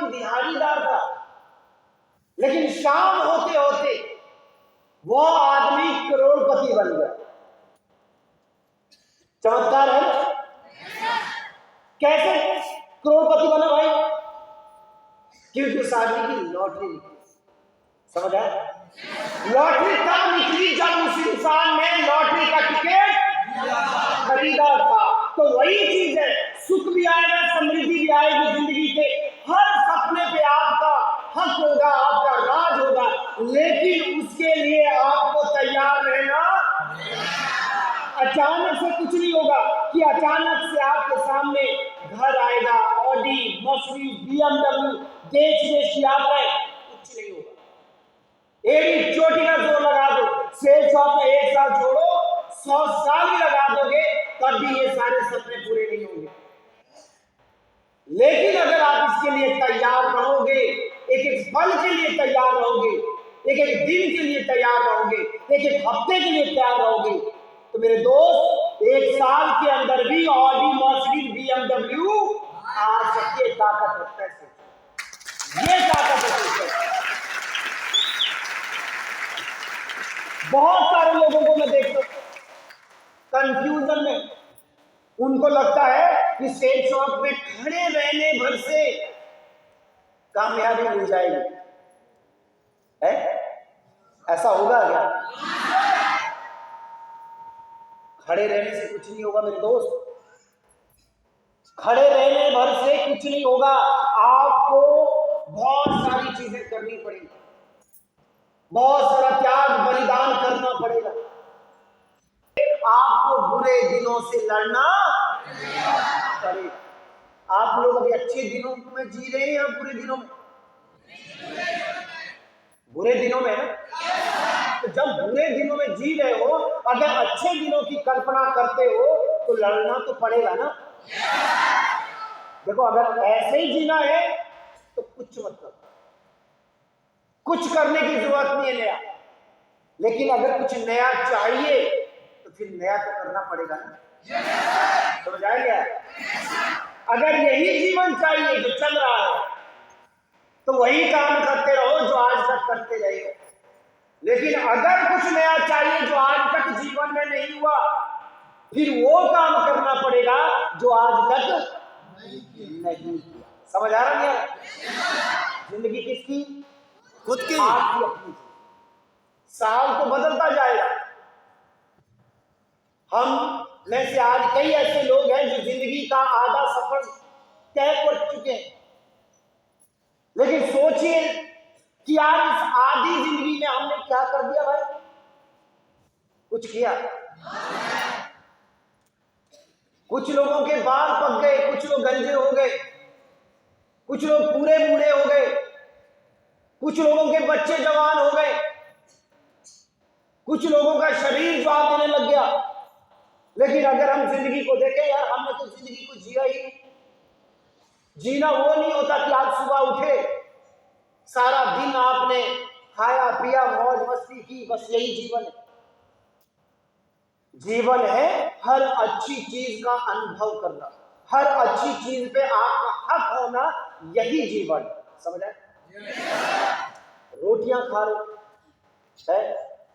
जीवन दिहाड़ीदार था, लेकिन शाम होते होते वो आदमी करोड़पति बन गया। चमत्कार है ना? कैसे करोड़पति बना भाई? क्योंकि उस आदमी की लॉटरी निकली। समझ आया? लॉटरी तब निकली जब उस इंसान ने लॉटरी का टिकट खरीदा था। तो वही चीज है, सुख भी आएगा, समृद्धि भी आएगी जिंदगी के हर सपने पे आपका हक होगा, आपका राज होगा, लेकिन उसके लिए आपको तैयार रहना। अचानक से कुछ नहीं होगा कि अचानक से आपके सामने घर आएगा, ऑडी, मर्सिडीज, BMW, देश देश की यात्राएं, कुछ नहीं होगा। एक चोटी का जोर लगा दो, सेल शॉप में 1 साल छोड़ो, 100 साल ही लगा दोगे, तब भी ये सारे सपने पूरे नहीं होंगे। लेकिन अगर आप इसके लिए तैयार रहोगे, एक एक पल के लिए तैयार रहोगे, एक एक दिन के लिए तैयार रहोगे, एक एक हफ्ते के लिए तैयार रहोगे, तो मेरे दोस्त 1 साल के अंदर भी ऑडी, मर्सिडीज, BMW आ सकती है। ताकत रखता है, ये ताकत है। बहुत सारे लोगों को मैं देखता हूं कंफ्यूजन में, उनको लगता है कि सेल शॉप में खड़े रहने भर से कामयाबी मिल जाएगी। है? ऐसा होगा क्या? खड़े रहने से कुछ नहीं होगा मेरे दोस्त, खड़े रहने भर से कुछ नहीं होगा। आपको बहुत सारी चीजें करनी पड़ेगी, बहुत सारा त्याग बलिदान करना पड़ेगा। आपको बुरे दिनों से लड़ना पड़ेगा। आप लोग अभी अच्छे दिनों में जी रहे हैं या बुरे दिनों में? बुरे दिनों में है। तो जब बुरे दिनों में जी रहे हो, अगर अच्छे दिनों की कल्पना करते हो तो लड़ना तो पड़ेगा ना। देखो, अगर ऐसे ही जीना है तो कुछ मत करो, कुछ करने की जरूरत नहीं है नया। लेकिन अगर कुछ नया चाहिए तो फिर नया तो करना पड़ेगा ना। समझ आ गया? अगर यही जीवन चाहिए जो चल रहा है तो वही काम करते रहो जो आज तक करते रहे हो। लेकिन अगर कुछ नया चाहिए जो आज तक जीवन में नहीं हुआ, फिर वो काम करना पड़ेगा जो आज तक नहीं किया। समझ आ रहा है? जिंदगी किसकी? खुद की। आपकी अपनी। साल तो बदलता जाएगा। हम में से आज कई ऐसे लोग हैं जो जिंदगी का आधा सफर तय कर चुके हैं, लेकिन सोचिए कि यार इस आधी जिंदगी में हमने क्या कर दिया भाई? कुछ किया? कुछ लोगों के बाल पक गए, कुछ लोग गंजे हो गए, कुछ लोग पूरे बूढ़े हो गए, कुछ लोगों के बच्चे जवान हो गए, कुछ लोगों का शरीर जवाब देने लग गया। लेकिन अगर हम जिंदगी को देखें, यार हमने तो जिंदगी को जिया ही। जीना वो नहीं होता कि आप सुबह उठे, सारा दिन आपने खाया पिया मौज मस्ती की, बस यही जीवन है। जीवन है हर अच्छी चीज का अनुभव करना, हर अच्छी चीज पे आपका हक होना, यही जीवन। समझ आए? रोटियां खा रहे है,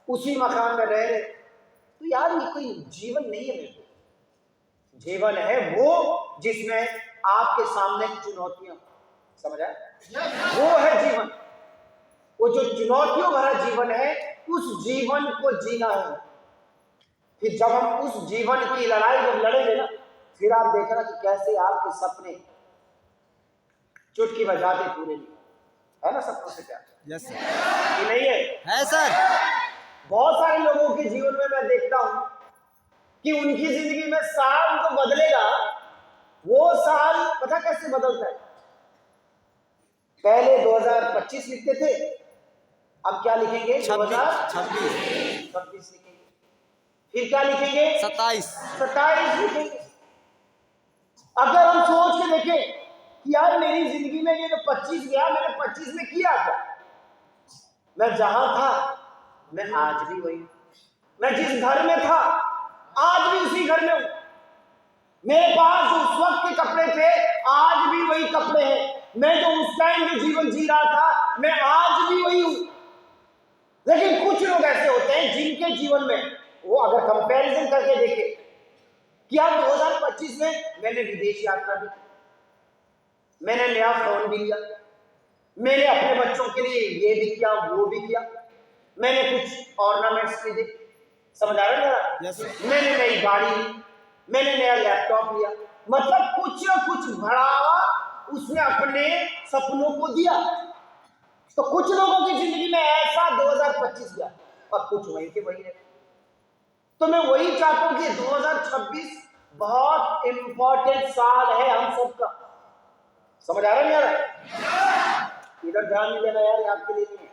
उसी मकान में रह रहे, तो यार ये कोई जीवन नहीं है मेरे को। जीवन है वो जिसमें आपके सामने चुनौतियां। समझ आए? वो है जीवन। वो जो चुनौतियों भरा जीवन है, उस जीवन को जीना है। फिर जब हम उस जीवन की लड़ाई जब लड़ेंगे ना, फिर आप देखना कि कैसे आपके सपने चुटकी बजाते पूरे नहीं है ना। सपनों से प्यार यस सर। कि नहीं है सर। बहुत सारे लोगों के जीवन में मैं देखता हूं कि उनकी जिंदगी में साल तो बदलेगा, वो साल पता कैसे बदलता है? पहले 2025 लिखते थे, अब क्या लिखेंगे? 2026 लिखेंगे। फिर क्या लिखेंगे? 27 लिखेंगे। अगर हम सोच के देखें कि यार मेरी जिंदगी में ये जो 25 गया, मैंने 25 में किया क्या? मैं जहां था मैं आज भी वही, मैं जिस घर में था आज भी उसी घर में हूं, मेरे पास उस वक्त के कपड़े थे आज भी वही कपड़े हैं, मैं जो उस टाइम जो जीवन जी रहा था मैं आज भी वही हूं। लेकिन कुछ लोग ऐसे होते हैं जिनके जीवन में वो अगर कंपैरिजन करके देखे कि यार 2025 में मैंने विदेश यात्रा भी की, मैंने नया फोन भी लिया, मैंने अपने बच्चों के लिए ये भी किया वो भी किया, मैंने कुछ ऑर्नामेंट्स खरीदे, समझ आ रहा है मेरा? मैंने नई गाड़ी ली, मैंने नया लैपटॉप लिया, मतलब कुछ ना कुछ बढ़ावा उसने अपने सपनों को दिया। तो कुछ लोगों की जिंदगी में ऐसा 2025 गया और कुछ वहीं के वही रहे। तो मैं वही चाहता हूं कि 2026 बहुत इंपॉर्टेंट साल है हम सबका। समझ आ रहा है यार? इधर ध्यान नहीं देना यार, आपके लिए नहीं है,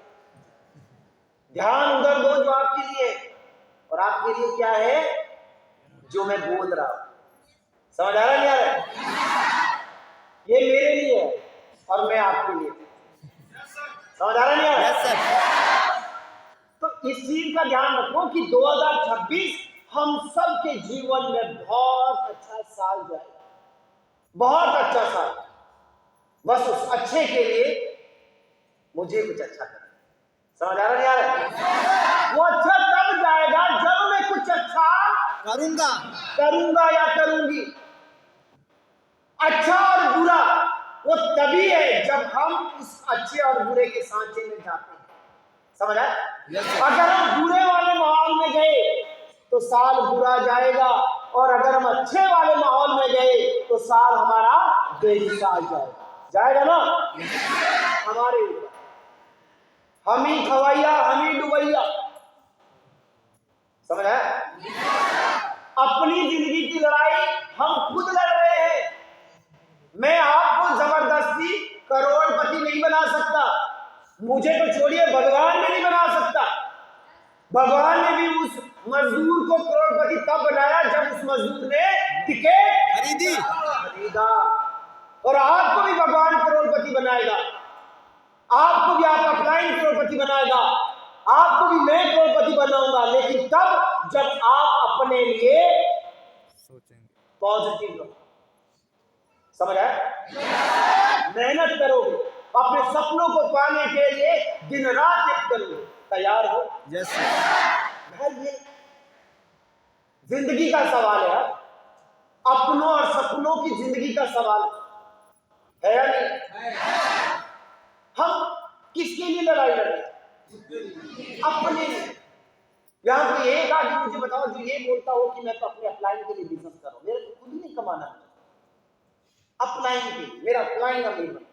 ध्यान उधर दो जो आपके लिए। और आपके लिए क्या है जो मैं बोल रहा हूं? समझ आ रहा है यार? ये मेरे लिए है और मैं आपके लिए। समझ आ रहा है यार? तो इस चीज का ध्यान रखो कि 2026 हम सब के जीवन में बहुत अच्छा साल जाएगा, बहुत अच्छा साल। बस उस अच्छे के लिए मुझे कुछ अच्छा करना। समझ आ रहा है यार? वो अच्छा तब जाएगा जब मैं कुछ अच्छा करूंगा या करूंगी। अच्छा और बुरा वो तभी है जब हम उस अच्छे और बुरे के सांचे में जाते हैं। समझ आया? अगर हम बुरे वाले माहौल में गए तो साल बुरा जाएगा, और अगर हम अच्छे वाले माहौल में गए तो साल हमारा बेमिसाल जाएगा ना हमारे ऊपर। हम ही खवैया हम ही डुबैया। समझ आया? अपनी जिंदगी की लड़ाई हम खुद लड़ रहे हैं। मैं आपको जबरदस्ती करोड़पति नहीं बना सकता, मुझे तो छोड़िए भगवान भी नहीं बना सकता। भगवान ने भी उस मजदूर को करोड़पति तब बनाया जब उस मजदूर ने टिकट खरीदा। और आपको भी भगवान करोड़पति बनाएगा, आपको भी आप अपलाइन करोड़पति बनाएगा, आपको भी मैं करोड़पति बनाऊंगा, लेकिन तब जब आप अपने लिए सोचेंगे, पॉजिटिव रहो। समझ आया? मेहनत करोगे, अपने सपनों को पाने के लिए दिन रात एक करोगे, तैयार हो? भाई ये जिंदगी का सवाल है, अपनों और सपनों की जिंदगी का सवाल है या नहीं? हम किसके लिए लड़ाई लड़े? अपने लिए। यहां कोई एक आदमी मुझे बताओ जो ये बोलता हो कि मैं तो अपने अपलाइन के लिए बिजनेस कर रहा हूं, मेरे को खुद ही नहीं कमाना है अपलाइन के लिए, मेरा अपलाइन अमीर बन।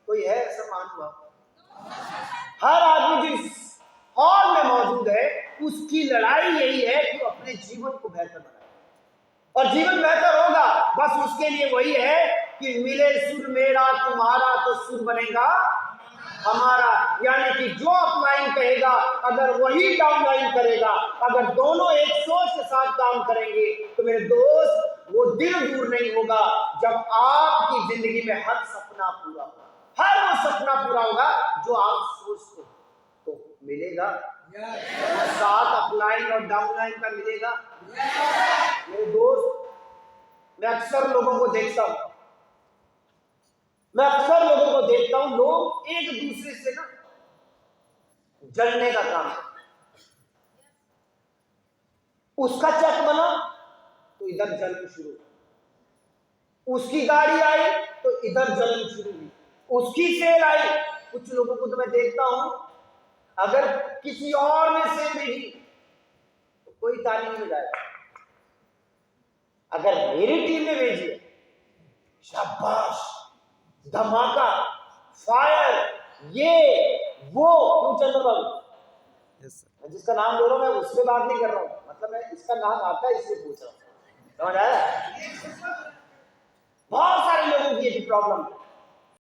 कोई है ऐसा महानुभाव? हर आदमी जो इस हॉल में मौजूद है उसकी लड़ाई यही है कि अपने जीवन को बेहतर बनाए, और जीवन बेहतर होगा बस उसके लिए वही है कि मिले सुर मेरा तुम्हारा तो सुर बनेगा हमारा। यानी कि जो अपलाइन कहेगा अगर वही डाउनलाइन करेगा, अगर दोनों एक सोच के साथ काम करेंगे तो मेरे दोस्त वो दिन दूर नहीं होगा जब आपकी जिंदगी में हर सपना पूरा होगा, हर वो सपना पूरा होगा जो आप सोचते हो। तो मिलेगा साथ अपलाइन और डाउनलाइन का मिलेगा। मेरे दोस्त, मैं अक्सर लोगों को देखता हूं, लोग एक दूसरे से ना जलने का काम करते। उसका चेक बना तो इधर जलन शुरू, उसकी गाड़ी आई तो इधर जलन शुरू हुई, उसकी सेल आई। कुछ लोगों को तो मैं देखता हूं अगर किसी और ने सेल भेजी तो कोई ताली नहीं बजाएगा, अगर मेरी टीम ने भेजी है शाबाश, धमाका, फायर, ये वो। क्यों चंद्र बाबू? मैं जिसका नाम ले रहा हूं मैं उससे बात नहीं कर रहा हूं, मतलब मैं इसका नाम आता है इसलिए पूछ रहा हूं। समझ आया? बहुत सारे लोगों की ये प्रॉब्लम है,